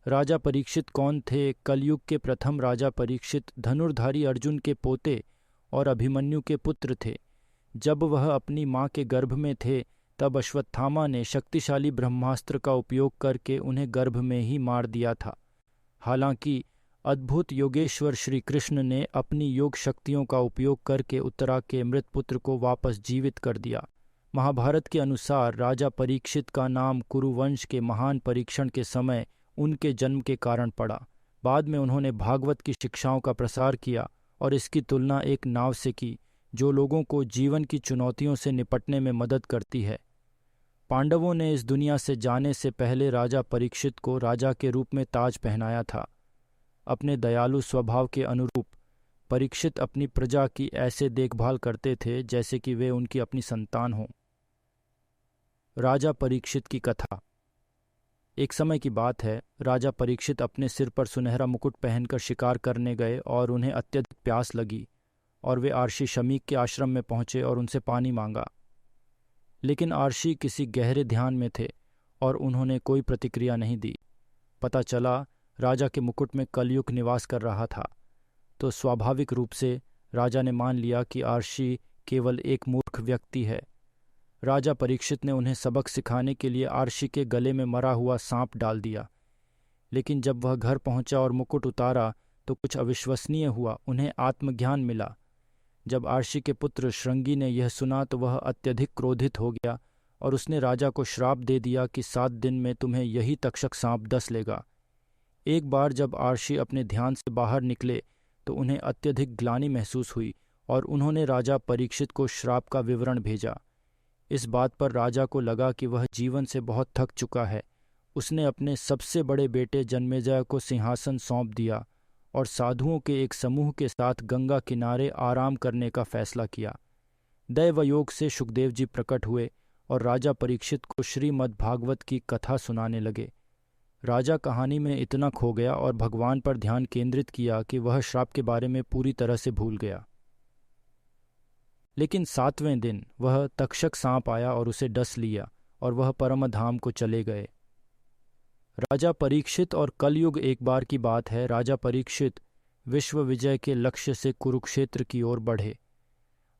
राजा परीक्षित कौन थे? कलयुग के प्रथम राजा परीक्षित धनुर्धारी अर्जुन के पोते और अभिमन्यु के पुत्र थे। जब वह अपनी मां के गर्भ में थे तब अश्वत्थामा ने शक्तिशाली ब्रह्मास्त्र का उपयोग करके उन्हें गर्भ में ही मार दिया था। हालांकि अद्भुत योगेश्वर श्री कृष्ण ने अपनी योग शक्तियों का उपयोग करके उत्तरा के मृत पुत्र को वापस जीवित कर दिया। महाभारत के अनुसार राजा परीक्षित का नाम कुरुवंश के महान परीक्षण के समय उनके जन्म के कारण पड़ा। बाद में उन्होंने भागवत की शिक्षाओं का प्रसार किया और इसकी तुलना एक नाव से की जो लोगों को जीवन की चुनौतियों से निपटने में मदद करती है। पांडवों ने इस दुनिया से जाने से पहले राजा परीक्षित को राजा के रूप में ताज पहनाया था। अपने दयालु स्वभाव के अनुरूप परीक्षित अपनी प्रजा की ऐसे देखभाल करते थे जैसे कि वे उनकी अपनी संतान हों। राजा परीक्षित की कथा। एक समय की बात है, राजा परीक्षित अपने सिर पर सुनहरा मुकुट पहनकर शिकार करने गए और उन्हें अत्यधिक प्यास लगी और वे आर्षि शमीक के आश्रम में पहुंचे और उनसे पानी मांगा। लेकिन आर्षि किसी गहरे ध्यान में थे और उन्होंने कोई प्रतिक्रिया नहीं दी। पता चला राजा के मुकुट में कलयुग निवास कर रहा था, तो स्वाभाविक रूप से राजा ने मान लिया कि आर्षि केवल एक मूर्ख व्यक्ति है। राजा परीक्षित ने उन्हें सबक सिखाने के लिए आर्षि के गले में मरा हुआ सांप डाल दिया। लेकिन जब वह घर पहुंचा और मुकुट उतारा तो कुछ अविश्वसनीय हुआ, उन्हें आत्मज्ञान मिला। जब आर्षि के पुत्र श्रृंगी ने यह सुना तो वह अत्यधिक क्रोधित हो गया और उसने राजा को श्राप दे दिया कि 7 दिन में तुम्हें यही तक्षक सांप डस लेगा। एक बार जब आर्षि अपने ध्यान से बाहर निकले तो उन्हें अत्यधिक ग्लानि महसूस हुई और उन्होंने राजा परीक्षित को श्राप का विवरण भेजा। इस बात पर राजा को लगा कि वह जीवन से बहुत थक चुका है। उसने अपने सबसे बड़े बेटे जन्मेजय को सिंहासन सौंप दिया और साधुओं के एक समूह के साथ गंगा किनारे आराम करने का फैसला किया। दैवयोग से सुखदेव जी प्रकट हुए और राजा परीक्षित को श्रीमद् भागवत की कथा सुनाने लगे। राजा कहानी में इतना खो गया और भगवान पर ध्यान केंद्रित किया कि वह श्राप के बारे में पूरी तरह से भूल गया। लेकिन 7वें दिन वह तक्षक सांप आया और उसे डस लिया और वह परमधाम को चले गए। राजा परीक्षित और कलयुग। एक बार की बात है, राजा परीक्षित विश्व विजय के लक्ष्य से कुरुक्षेत्र की ओर बढ़े।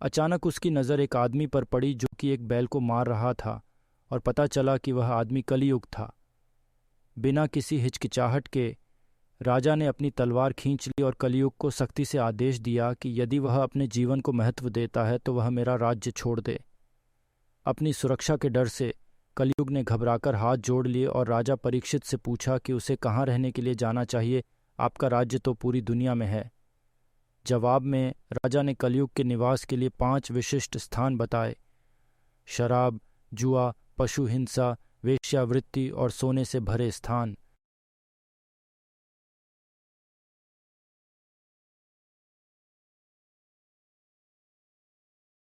अचानक उसकी नज़र एक आदमी पर पड़ी जो कि एक बैल को मार रहा था और पता चला कि वह आदमी कलयुग था। बिना किसी हिचकिचाहट के राजा ने अपनी तलवार खींच ली और कलयुग को सख्ती से आदेश दिया कि यदि वह अपने जीवन को महत्व देता है तो वह मेरा राज्य छोड़ दे। अपनी सुरक्षा के डर से कलयुग ने घबराकर हाथ जोड़ लिए और राजा परीक्षित से पूछा कि उसे कहाँ रहने के लिए जाना चाहिए, आपका राज्य तो पूरी दुनिया में है। जवाब में राजा ने कलयुग के निवास के लिए 5 विशिष्ट स्थान बताए: शराब, जुआ, पशु हिंसा, वेश्यावृत्ति और सोने से भरे स्थान।